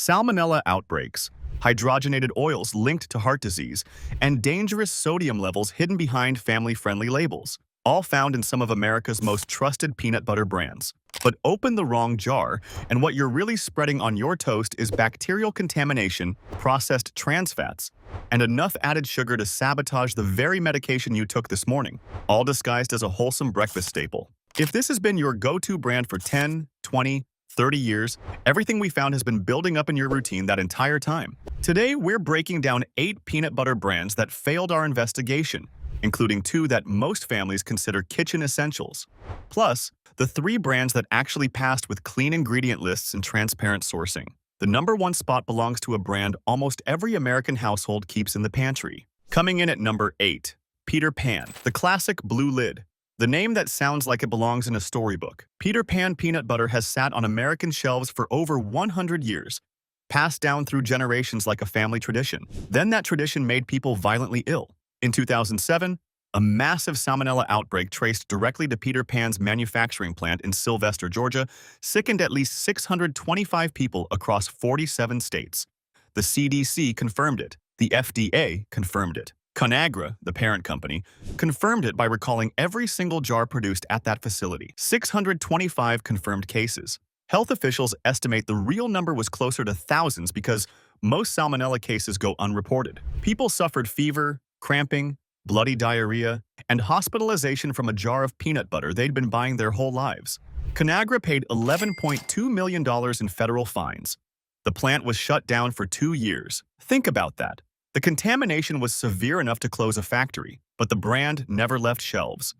Salmonella outbreaks, hydrogenated oils linked to heart disease, and dangerous sodium levels hidden behind family-friendly labels, all found in some of America's most trusted peanut butter brands. But open the wrong jar, and what you're really spreading on your toast is bacterial contamination, processed trans fats, and enough added sugar to sabotage the very medication you took this morning, all disguised as a wholesome breakfast staple. If this has been your go-to brand for 10, 20, 30 years, everything we found has been building up in your routine that entire time. Today, we're breaking down 8 peanut butter brands that failed our investigation, including 2 that most families consider kitchen essentials. Plus, the 3 brands that actually passed with clean ingredient lists and transparent sourcing. The number 1 spot belongs to a brand almost every American household keeps in the pantry. Coming in at number 8, Peter Pan, the classic blue lid. The name that sounds like it belongs in a storybook. Peter Pan peanut butter has sat on American shelves for over 100 years, passed down through generations like a family tradition. Then that tradition made people violently ill. In 2007, a massive Salmonella outbreak traced directly to Peter Pan's manufacturing plant in Sylvester, Georgia, sickened at least 625 people across 47 states. The CDC confirmed it. The FDA confirmed it. Conagra, the parent company, confirmed it by recalling every single jar produced at that facility. 625 confirmed cases. Health officials estimate the real number was closer to thousands because most Salmonella cases go unreported. People suffered fever, cramping, bloody diarrhea, and hospitalization from a jar of peanut butter they'd been buying their whole lives. Conagra paid $11.2 million in federal fines. The plant was shut down for 2 years. Think about that. The contamination was severe enough to close a factory, but the brand never left shelves.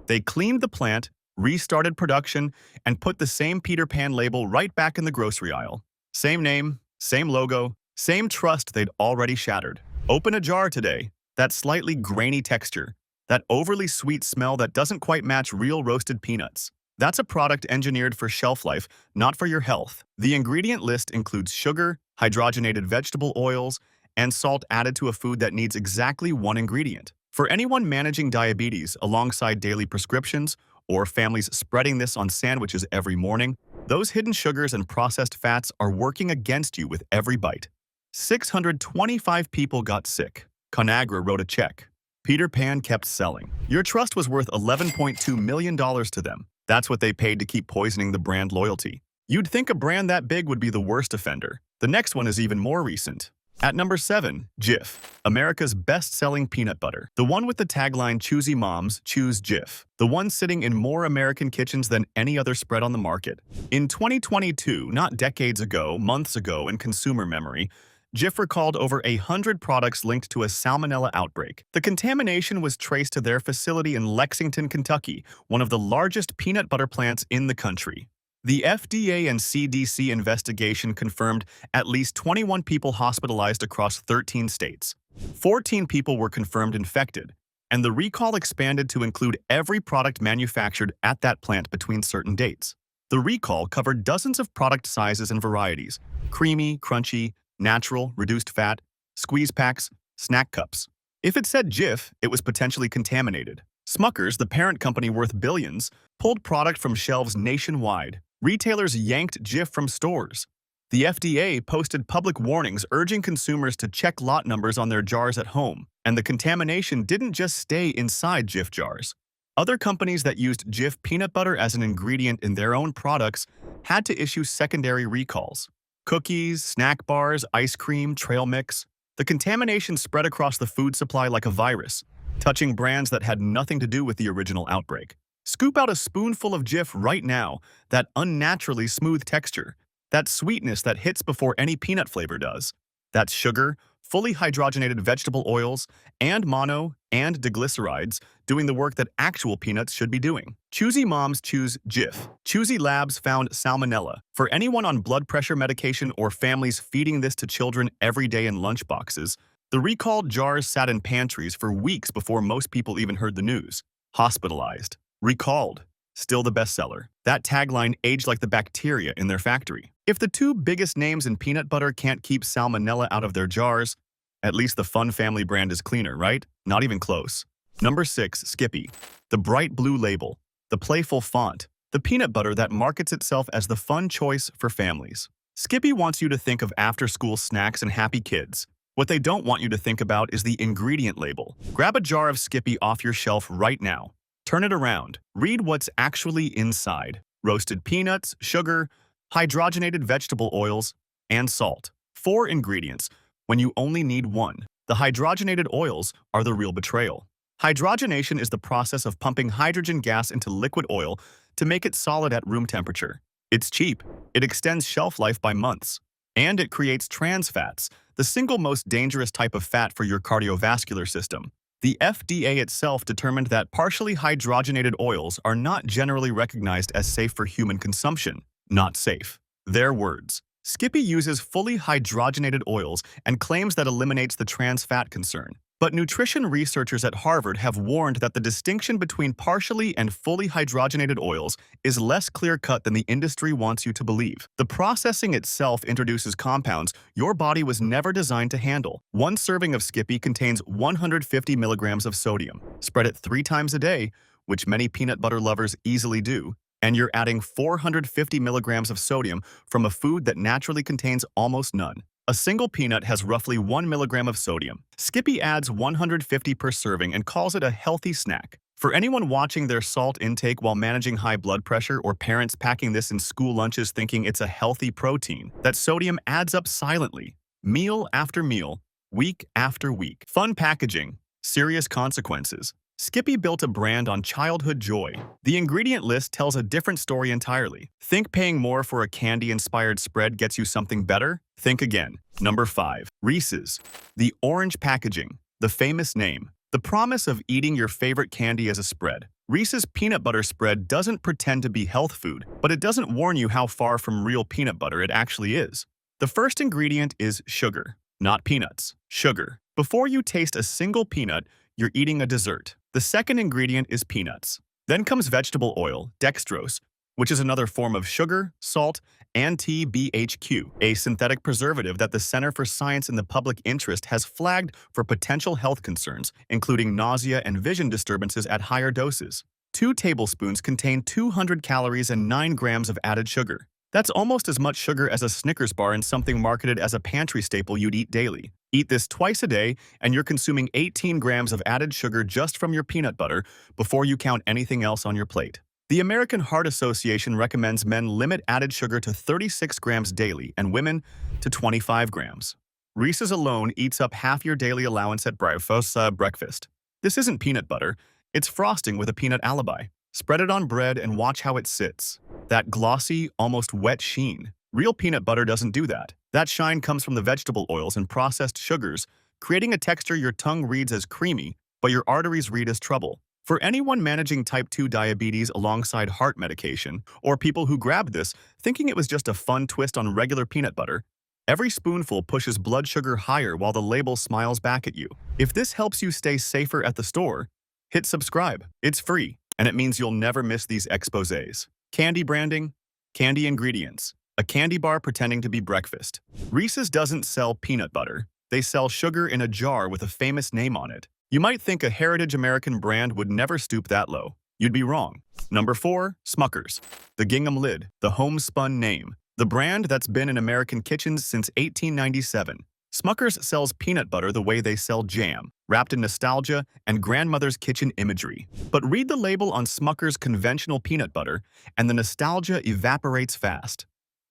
They cleaned the plant, restarted production, and put the same Peter Pan label right back in the grocery aisle. Same name, same logo, same trust they'd already shattered. Open a jar today. That slightly grainy texture, that overly sweet smell that doesn't quite match real roasted peanuts. That's a product engineered for shelf life, not for your health. The ingredient list includes sugar, hydrogenated vegetable oils, and salt added to a food that needs exactly 1 ingredient. For anyone managing diabetes alongside daily prescriptions, or families spreading this on sandwiches every morning, those hidden sugars and processed fats are working against you with every bite. 625 people got sick. Conagra wrote a check. Peter Pan kept selling. Your trust was worth $11.2 million to them. That's what they paid to keep poisoning the brand loyalty. You'd think a brand that big would be the worst offender. The next one is even more recent. At number 7, Jif, America's best-selling peanut butter. The one with the tagline, "Choosy Moms, Choose Jif." The one sitting in more American kitchens than any other spread on the market. In 2022, not decades ago, months ago in consumer memory, Jif recalled over 100 products linked to a Salmonella outbreak. The contamination was traced to their facility in Lexington, Kentucky, one of the largest peanut butter plants in the country. The FDA and CDC investigation confirmed at least 21 people hospitalized across 13 states. 14 people were confirmed infected, and the recall expanded to include every product manufactured at that plant between certain dates. The recall covered dozens of product sizes and varieties: creamy, crunchy, natural, reduced fat, squeeze packs, snack cups. If it said Jif, it was potentially contaminated. Smucker's, the parent company worth billions, pulled product from shelves nationwide. Retailers yanked Jif from stores. The FDA posted public warnings urging consumers to check lot numbers on their jars at home, and the contamination didn't just stay inside Jif jars. Other companies that used Jif peanut butter as an ingredient in their own products had to issue secondary recalls. Cookies, snack bars, ice cream, trail mix. The contamination spread across the food supply like a virus, touching brands that had nothing to do with the original outbreak. Scoop out a spoonful of Jif right now, that unnaturally smooth texture, that sweetness that hits before any peanut flavor does. That's sugar, fully hydrogenated vegetable oils, and mono and diglycerides doing the work that actual peanuts should be doing. Choosy Moms choose Jif. Choosy Labs found Salmonella. For anyone on blood pressure medication or families feeding this to children every day in lunchboxes, the recalled jars sat in pantries for weeks before most people even heard the news. Hospitalized. Recalled. Still the bestseller. That tagline aged like the bacteria in their factory. If the 2 biggest names in peanut butter can't keep Salmonella out of their jars, at least the Fun Family brand is cleaner, right? Not even close. Number 6, Skippy. The bright blue label. The playful font. The peanut butter that markets itself as the fun choice for families. Skippy wants you to think of after-school snacks and happy kids. What they don't want you to think about is the ingredient label. Grab a jar of Skippy off your shelf right now. Turn it around. Read what's actually inside. Roasted peanuts, sugar, hydrogenated vegetable oils, and salt. 4 ingredients when you only need one. The hydrogenated oils are the real betrayal. Hydrogenation is the process of pumping hydrogen gas into liquid oil to make it solid at room temperature. It's cheap, it extends shelf life by months, and it creates trans fats, the single most dangerous type of fat for your cardiovascular system. The FDA itself determined that partially hydrogenated oils are not generally recognized as safe for human consumption. Not safe. Their words. Skippy uses fully hydrogenated oils and claims that eliminates the trans fat concern. But nutrition researchers at Harvard have warned that the distinction between partially and fully hydrogenated oils is less clear-cut than the industry wants you to believe. The processing itself introduces compounds your body was never designed to handle. One serving of Skippy contains 150 milligrams of sodium. Spread it 3 times a day, which many peanut butter lovers easily do, and you're adding 450 milligrams of sodium from a food that naturally contains almost none. A single peanut has roughly 1 milligram of sodium. Skippy adds 150 per serving and calls it a healthy snack. For anyone watching their salt intake while managing high blood pressure or parents packing this in school lunches thinking it's a healthy protein, that sodium adds up silently, meal after meal, week after week. Fun packaging, serious consequences. Skippy built a brand on childhood joy. The ingredient list tells a different story entirely. Think paying more for a candy-inspired spread gets you something better? Think again. Number 5. Reese's. The orange packaging. The famous name. The promise of eating your favorite candy as a spread. Reese's peanut butter spread doesn't pretend to be health food, but it doesn't warn you how far from real peanut butter it actually is. The first ingredient is sugar, not peanuts. Sugar. Before you taste a single peanut, you're eating a dessert. The second ingredient is peanuts. Then comes vegetable oil, dextrose, which is another form of sugar, salt, and TBHQ, a synthetic preservative that the Center for Science in the Public Interest has flagged for potential health concerns, including nausea and vision disturbances at higher doses. 2 tablespoons contain 200 calories and 9 grams of added sugar. That's almost as much sugar as a Snickers bar in something marketed as a pantry staple you'd eat daily. Eat this twice a day, and you're consuming 18 grams of added sugar just from your peanut butter before you count anything else on your plate. The American Heart Association recommends men limit added sugar to 36 grams daily and women to 25 grams. Reese's alone eats up half your daily allowance at breakfast. This isn't peanut butter, it's frosting with a peanut alibi. Spread it on bread and watch how it sits. That glossy, almost wet sheen. Real peanut butter doesn't do that. That shine comes from the vegetable oils and processed sugars, creating a texture your tongue reads as creamy, but your arteries read as trouble. For anyone managing type 2 diabetes alongside heart medication, or people who grabbed this thinking it was just a fun twist on regular peanut butter, every spoonful pushes blood sugar higher while the label smiles back at you. If this helps you stay safer at the store, hit subscribe. It's free, and it means you'll never miss these exposés. Candy branding, candy ingredients. A candy bar pretending to be breakfast. Reese's doesn't sell peanut butter. They sell sugar in a jar with a famous name on it. You might think a heritage American brand would never stoop that low. You'd be wrong. Number 4. Smucker's. The gingham lid, the homespun name. The brand that's been in American kitchens since 1897. Smucker's sells peanut butter the way they sell jam, wrapped in nostalgia and grandmother's kitchen imagery. But read the label on Smucker's conventional peanut butter, and the nostalgia evaporates fast.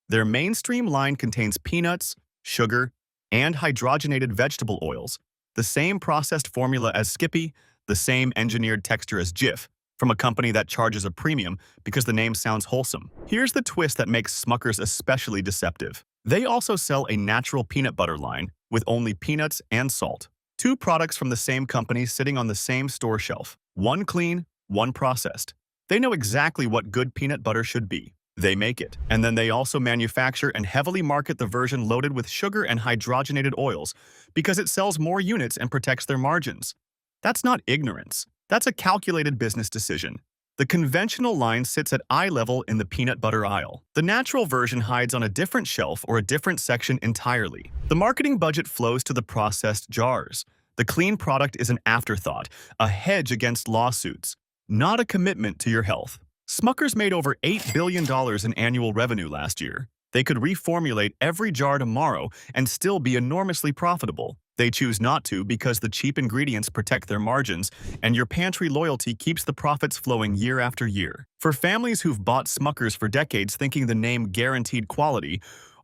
Their mainstream line contains peanuts, sugar, and hydrogenated vegetable oils, the same processed formula as Skippy, the same engineered texture as Jif, from a company that charges a premium because the name sounds wholesome. Here's the twist that makes Smucker's especially deceptive. They also sell a natural peanut butter line with only peanuts and salt. 2 products from the same company sitting on the same store shelf. One clean, one processed. They know exactly what good peanut butter should be. They make it. And then they also manufacture and heavily market the version loaded with sugar and hydrogenated oils because it sells more units and protects their margins. That's not ignorance. That's a calculated business decision. The conventional line sits at eye level in the peanut butter aisle. The natural version hides on a different shelf or a different section entirely. The marketing budget flows to the processed jars. The clean product is an afterthought, a hedge against lawsuits, not a commitment to your health. Smucker's made over $8 billion in annual revenue last year. They could reformulate every jar tomorrow and still be enormously profitable. They choose not to because the cheap ingredients protect their margins, and your pantry loyalty keeps the profits flowing year after year. For families who've bought Smuckers for decades thinking the name guaranteed quality,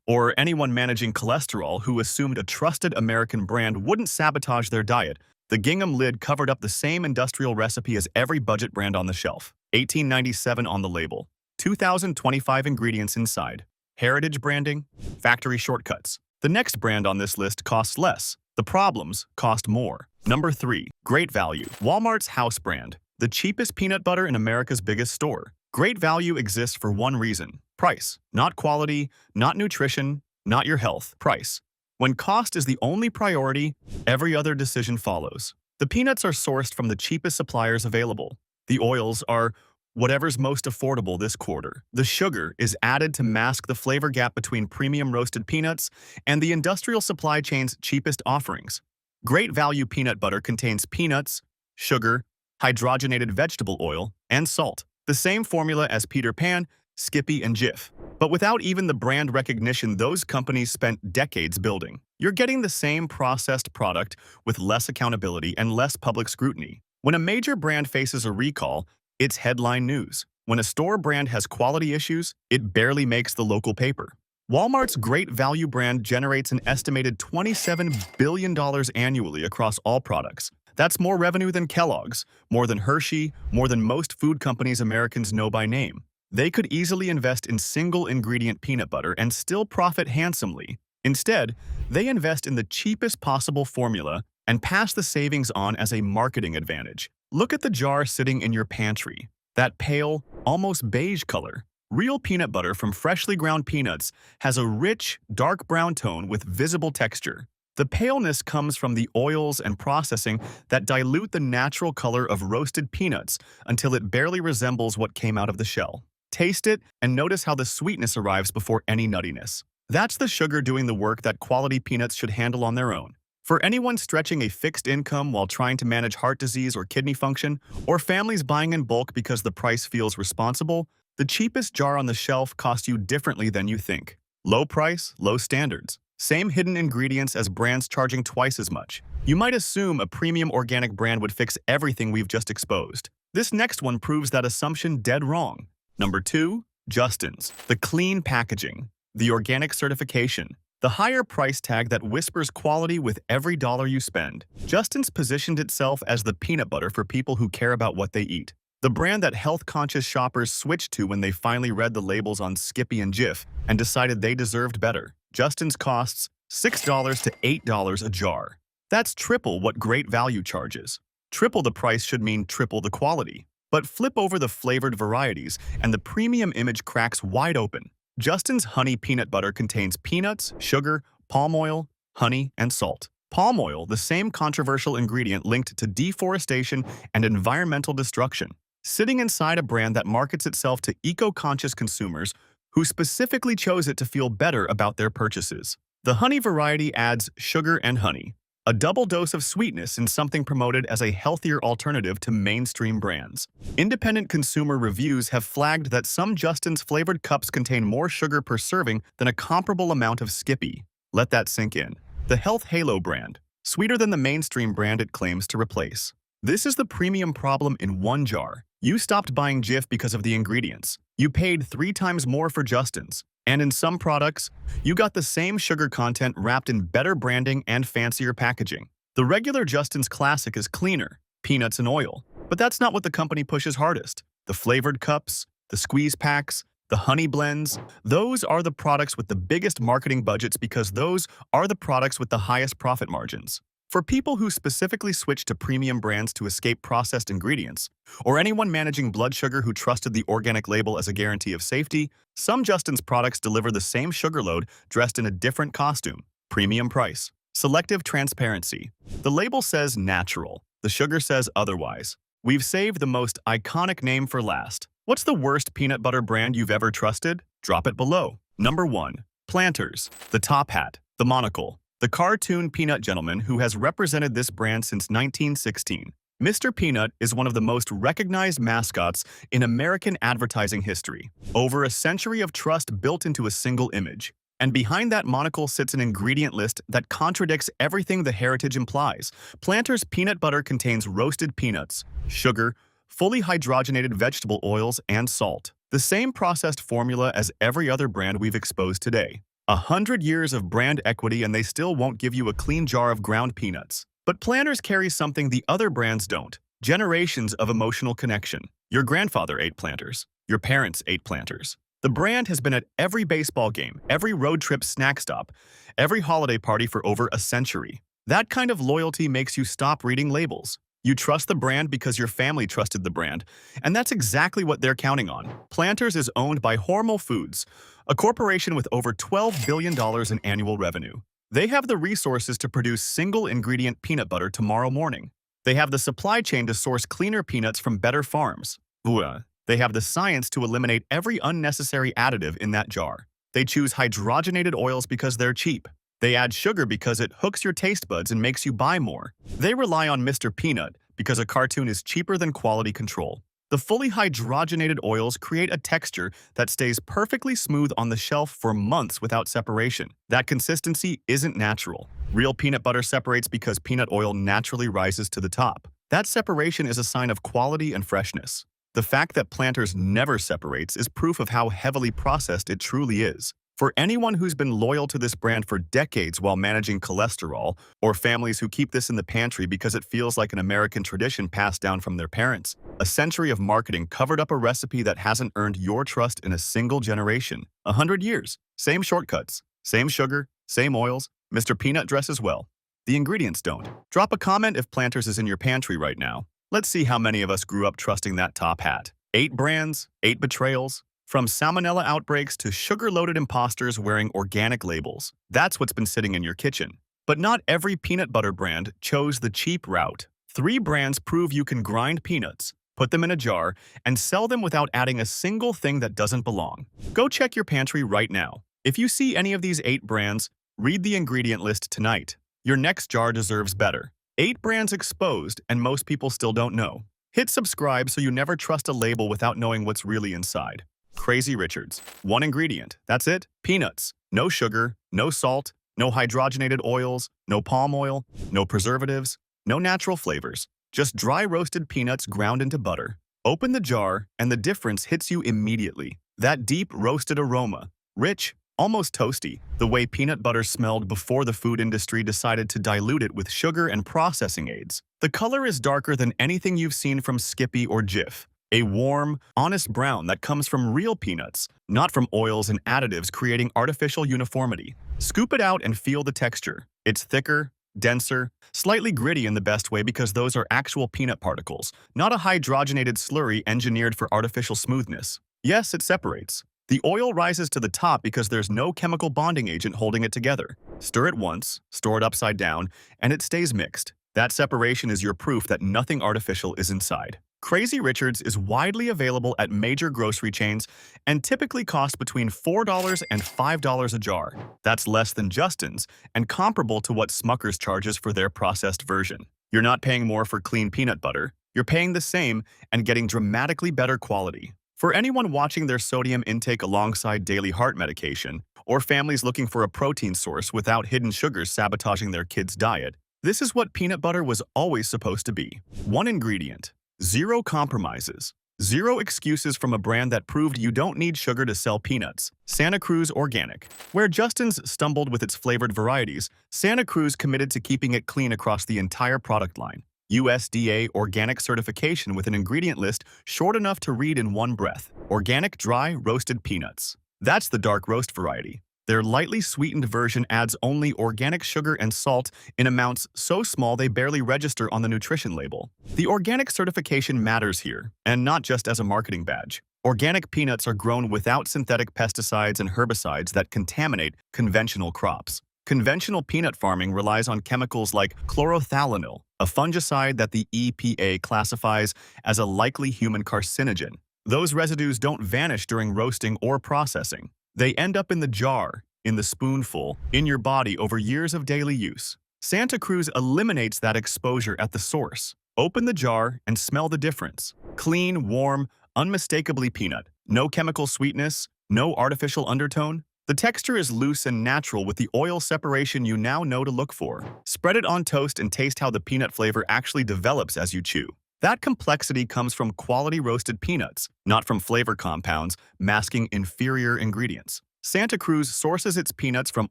or anyone managing cholesterol who assumed a trusted American brand wouldn't sabotage their diet, the gingham lid covered up the same industrial recipe as every budget brand on the shelf. 1897 on the label. 2025 ingredients inside. Heritage branding, factory shortcuts. The next brand on this list costs less. The problems cost more. Number 3. Great Value. Walmart's house brand. The cheapest peanut butter in America's biggest store. Great Value exists for one reason. Price. Not quality, not nutrition, not your health. Price. When cost is the only priority, every other decision follows. The peanuts are sourced from the cheapest suppliers available. The oils are whatever's most affordable this quarter. The sugar is added to mask the flavor gap between premium roasted peanuts and the industrial supply chain's cheapest offerings. Great Value peanut butter contains peanuts, sugar, hydrogenated vegetable oil, and salt. The same formula as Peter Pan, Skippy, and Jif. But without even the brand recognition those companies spent decades building. You're getting the same processed product with less accountability and less public scrutiny. When a major brand faces a recall, it's headline news. When a store brand has quality issues, it barely makes the local paper. Walmart's Great Value brand generates an estimated $27 billion annually across all products. That's more revenue than Kellogg's, more than Hershey, more than most food companies Americans know by name. They could easily invest in single-ingredient peanut butter and still profit handsomely. Instead, they invest in the cheapest possible formula and pass the savings on as a marketing advantage. Look at the jar sitting in your pantry. That pale, almost beige color. Real peanut butter from freshly ground peanuts has a rich, dark brown tone with visible texture. The paleness comes from the oils and processing that dilute the natural color of roasted peanuts until it barely resembles what came out of the shell. Taste it and notice how the sweetness arrives before any nuttiness. That's the sugar doing the work that quality peanuts should handle on their own. For anyone stretching a fixed income while trying to manage heart disease or kidney function, or families buying in bulk because the price feels responsible, the cheapest jar on the shelf costs you differently than you think. Low price, low standards. Same hidden ingredients as brands charging twice as much. You might assume a premium organic brand would fix everything we've just exposed. This next one proves that assumption dead wrong. Number 2. Justin's. The clean packaging. The organic certification. The higher price tag that whispers quality with every dollar you spend. Justin's positioned itself as the peanut butter for people who care about what they eat. The brand that health-conscious shoppers switched to when they finally read the labels on Skippy and Jif and decided they deserved better. Justin's costs $6 to $8 a jar. That's triple what Great Value charges. Triple the price should mean triple the quality. But flip over the flavored varieties, and the premium image cracks wide open. Justin's honey peanut butter contains peanuts, sugar, palm oil, honey, and salt. Palm oil, the same controversial ingredient linked to deforestation and environmental destruction, sitting inside a brand that markets itself to eco-conscious consumers who specifically chose it to feel better about their purchases. The honey variety adds sugar and honey, a double dose of sweetness in something promoted as a healthier alternative to mainstream brands. Independent consumer reviews have flagged that some Justin's flavored cups contain more sugar per serving than a comparable amount of Skippy. Let that sink in. The Health Halo brand, sweeter than the mainstream brand it claims to replace. This is the premium problem in one jar. You stopped buying Jif because of the ingredients. You paid 3 times more for Justin's. And in some products, you got the same sugar content wrapped in better branding and fancier packaging. The regular Justin's classic is cleaner, peanuts and oil. But that's not what the company pushes hardest. The flavored cups, the squeeze packs, the honey blends, those are the products with the biggest marketing budgets because those are the products with the highest profit margins. For people who specifically switch to premium brands to escape processed ingredients, or anyone managing blood sugar who trusted the organic label as a guarantee of safety, some Justin's products deliver the same sugar load dressed in a different costume. Premium price. Selective transparency. The label says natural. The sugar says otherwise. We've saved the most iconic name for last. What's the worst peanut butter brand you've ever trusted? Drop it below. Number 1. Planters. The top hat. The monocle. The cartoon peanut gentleman who has represented this brand since 1916. Mr. Peanut is one of the most recognized mascots in American advertising history. Over a century of trust built into a single image. And behind that monocle sits an ingredient list that contradicts everything the heritage implies. Planters peanut butter contains roasted peanuts, sugar, fully hydrogenated vegetable oils, and salt. The same processed formula as every other brand we've exposed today. 100 years of brand equity and they still won't give you a clean jar of ground peanuts. But Planters carry something the other brands don't. Generations of emotional connection. Your grandfather ate Planters. Your parents ate Planters. The brand has been at every baseball game, every road trip snack stop, every holiday party for over a century. That kind of loyalty makes you stop reading labels. You trust the brand because your family trusted the brand, and that's exactly what they're counting on. Planters is owned by Hormel Foods, a corporation with over $12 billion in annual revenue. They have the resources to produce single-ingredient peanut butter tomorrow morning. They have the supply chain to source cleaner peanuts from better farms. They have the science to eliminate every unnecessary additive in that jar. They choose hydrogenated oils because they're cheap. They add sugar because it hooks your taste buds and makes you buy more. They rely on Mr. Peanut because a cartoon is cheaper than quality control. The fully hydrogenated oils create a texture that stays perfectly smooth on the shelf for months without separation. That consistency isn't natural. Real peanut butter separates because peanut oil naturally rises to the top. That separation is a sign of quality and freshness. The fact that Planters never separates is proof of how heavily processed it truly is. For anyone who's been loyal to this brand for decades while managing cholesterol, or families who keep this in the pantry because it feels like an American tradition passed down from their parents, a century of marketing covered up a recipe that hasn't earned your trust in a single generation. 100 years. Same shortcuts, same sugar, same oils. Mr. Peanut dresses well. The ingredients don't. Drop a comment if Planters is in your pantry right now. Let's see how many of us grew up trusting that top hat. 8 brands, 8 betrayals. From Salmonella outbreaks to sugar-loaded imposters wearing organic labels. That's what's been sitting in your kitchen. But not every peanut butter brand chose the cheap route. 3 brands prove you can grind peanuts, put them in a jar, and sell them without adding a single thing that doesn't belong. Go check your pantry right now. If you see any of these 8 brands, read the ingredient list tonight. Your next jar deserves better. 8 brands exposed, and most people still don't know. Hit subscribe so you never trust a label without knowing what's really inside. Crazy Richards. 1 ingredient. That's it. Peanuts. No sugar, no salt, no hydrogenated oils, no palm oil, no preservatives, no natural flavors. Just dry roasted peanuts ground into butter. Open the jar, and the difference hits you immediately. That deep roasted aroma. Rich, almost toasty, the way peanut butter smelled before the food industry decided to dilute it with sugar and processing aids. The color is darker than anything you've seen from Skippy or Jif. A warm, honest brown that comes from real peanuts, not from oils and additives creating artificial uniformity. Scoop it out and feel the texture. It's thicker, denser, slightly gritty in the best way because those are actual peanut particles, not a hydrogenated slurry engineered for artificial smoothness. Yes, it separates. The oil rises to the top because there's no chemical bonding agent holding it together. Stir it once, store it upside down, and it stays mixed. That separation is your proof that nothing artificial is inside. Crazy Richards is widely available at major grocery chains and typically costs between $4 and $5 a jar. That's less than Justin's and comparable to what Smucker's charges for their processed version. You're not paying more for clean peanut butter. You're paying the same and getting dramatically better quality. For anyone watching their sodium intake alongside daily heart medication, or families looking for a protein source without hidden sugars sabotaging their kids' diet, this is what peanut butter was always supposed to be. 1 ingredient. 0 compromises. 0 excuses from a brand that proved you don't need sugar to sell peanuts. Santa Cruz Organic. Where Justin's stumbled with its flavored varieties, Santa Cruz committed to keeping it clean across the entire product line. USDA organic certification with an ingredient list short enough to read in one breath. Organic dry roasted peanuts. That's the dark roast variety. Their lightly sweetened version adds only organic sugar and salt in amounts so small they barely register on the nutrition label. The organic certification matters here, and not just as a marketing badge. Organic peanuts are grown without synthetic pesticides and herbicides that contaminate conventional crops. Conventional peanut farming relies on chemicals like chlorothalonil, a fungicide that the EPA classifies as a likely human carcinogen. Those residues don't vanish during roasting or processing. They end up in the jar, in the spoonful, in your body over years of daily use. Santa Cruz eliminates that exposure at the source. Open the jar and smell the difference. Clean, warm, unmistakably peanut. No chemical sweetness, no artificial undertone. The texture is loose and natural with the oil separation you now know to look for. Spread it on toast and taste how the peanut flavor actually develops as you chew. That complexity comes from quality roasted peanuts, not from flavor compounds masking inferior ingredients. Santa Cruz sources its peanuts from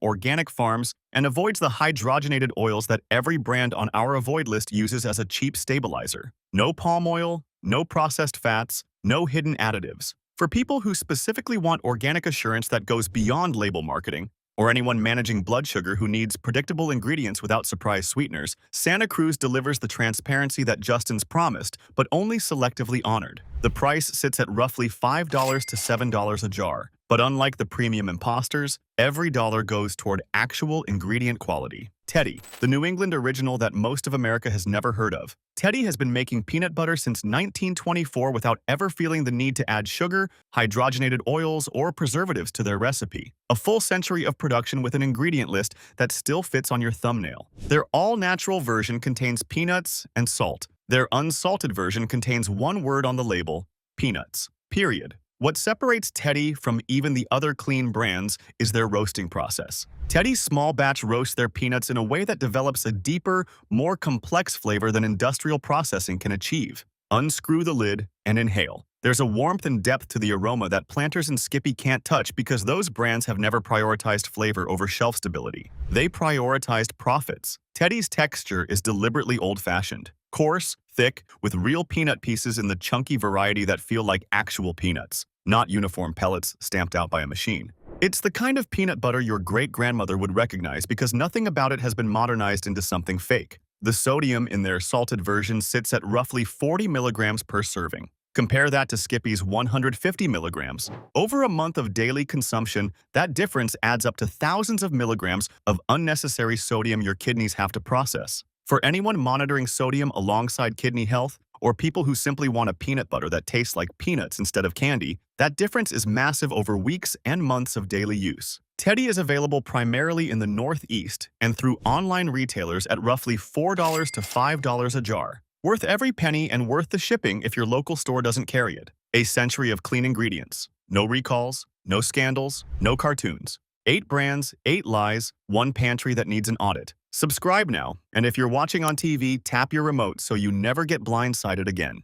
organic farms and avoids the hydrogenated oils that every brand on our avoid list uses as a cheap stabilizer. No palm oil, no processed fats, no hidden additives. For people who specifically want organic assurance that goes beyond label marketing, or anyone managing blood sugar who needs predictable ingredients without surprise sweeteners, Santa Cruz delivers the transparency that Justin's promised, but only selectively honored. The price sits at roughly $5 to $7 a jar. But unlike the premium imposters, every dollar goes toward actual ingredient quality. Teddy, the New England original that most of America has never heard of. Teddy has been making peanut butter since 1924 without ever feeling the need to add sugar, hydrogenated oils, or preservatives to their recipe. A full century of production with an ingredient list that still fits on your thumbnail. Their all-natural version contains peanuts and salt. Their unsalted version contains one word on the label: peanuts. Period. What separates Teddy from even the other clean brands is their roasting process. Teddy's small batch roasts their peanuts in a way that develops a deeper, more complex flavor than industrial processing can achieve. Unscrew the lid and inhale. There's a warmth and depth to the aroma that Planters and Skippy can't touch because those brands have never prioritized flavor over shelf stability. They prioritized profits. Teddy's texture is deliberately old-fashioned. Coarse, thick, with real peanut pieces in the chunky variety that feel like actual peanuts, not uniform pellets stamped out by a machine. It's the kind of peanut butter your great-grandmother would recognize because nothing about it has been modernized into something fake. The sodium in their salted version sits at roughly 40 milligrams per serving. Compare that to Skippy's 150 milligrams. Over a month of daily consumption, that difference adds up to thousands of milligrams of unnecessary sodium your kidneys have to process. For anyone monitoring sodium alongside kidney health, or people who simply want a peanut butter that tastes like peanuts instead of candy, that difference is massive over weeks and months of daily use. Teddy is available primarily in the Northeast and through online retailers at roughly $4 to $5 a jar. Worth every penny and worth the shipping if your local store doesn't carry it. A century of clean ingredients. No recalls, no scandals, no cartoons. 8 brands, 8 lies, 1 pantry that needs an audit. Subscribe now, and if you're watching on TV, tap your remote so you never get blindsided again.